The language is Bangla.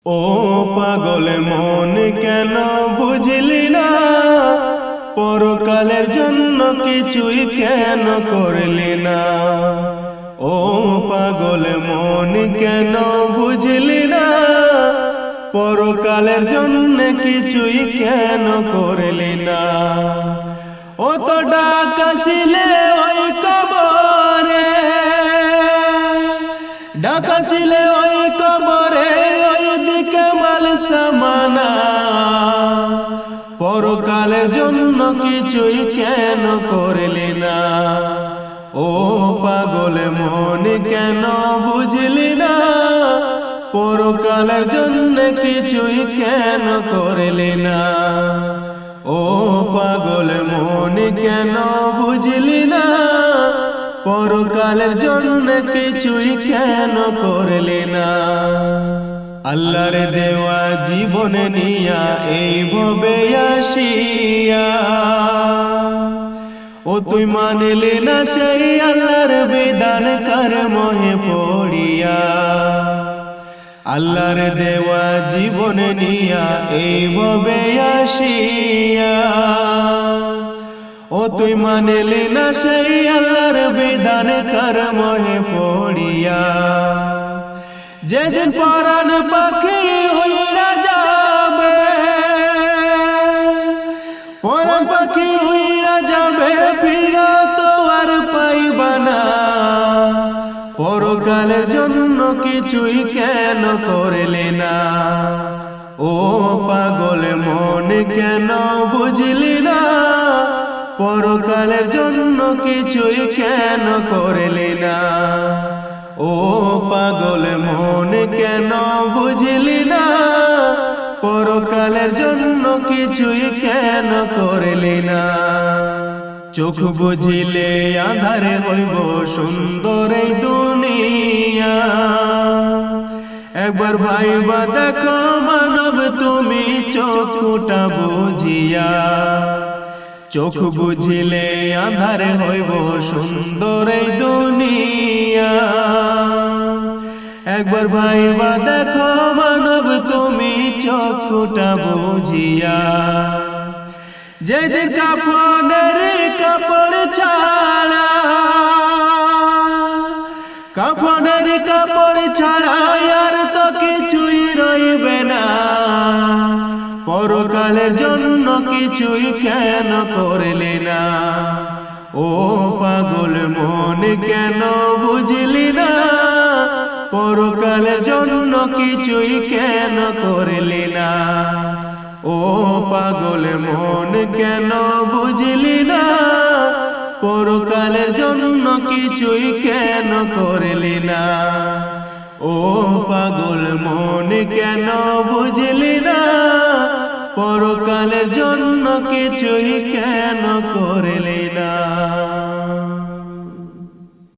ও পাগল মন কেন বুঝলি না, পরকালের জন্য কিছুই কেন করলি না। ও পাগল মন কেন বুঝলি না, পরকালের জন্য কিছুই কেন করলি না। ও তো ডাকাছিলে ওই কবরে, ডাকাছিলে ওই কবরে, ওই দিকে মাল সামানা, পরকালের জন্য কিছুই কেন করলি না। ও পাগল মন কেন বুঝলি না, পরকালের জন্য কিছুই কেন করলি না। ও পাগল মন কেন বুঝলি না, পরকালের জন্য কিছুই কেন করলি না। আল্লাহর দেওয়া জীবন নিয়া এই ভবে আসিয়া, ও তুই মানলি না সেই আল্লাহর বিধান কার মোহে পড়িয়া। আল্লাহর দেওয়া জীবন নিয়া এই ভবে আসিয়া, ও তুই মানলি না সেই আল্লাহর বিধান কার মোহে পড়িয়া। যেদিন পরাণ পাখি উইড়া যাবে, পরাণ পাখি উইড়া যাবে, ফিরা তো আর পাইবা না। পরকালের জন্য কিছুই কেন করলি না। ও পাগল মন কেন বুঝলি না, পরকালের জন্য কিছুই কেন করলি না। ও পাগল মন কেন বুঝলি না, পরকালের জন্য কিছুই কেন করলি না। চোখ বুঝিলে আঁধারে হইব সুন্দর এই দুনিয়া, একবার ভাইবা দেখো মানব তুমি চোখটা বুঝিয়া। চোখ বুঝিলে আঁধারে হইব সুন্দর এই দুনিয়া, একবার ভাইবা দেখো মানব তুমি চোখটা বুঝিয়া। যেদিন কাফনের কাপড় ছাড়া, কাফনের কাপড় ছাড়া আর তো কিছুই রইবে না, পরকালের জন্য কিছুই কেন করলি না। ও পাগল মন কেন বুঝলি না, পরকালের জন্য কিছুই কেন করলি না। ও পাগল মন কেন বুঝলি না, পরকালের জন্য কিছুই কেন করলি না। ও পাগল মন কেন বুঝলি না, পরকালের জন্য কিছুই কেন করলি না।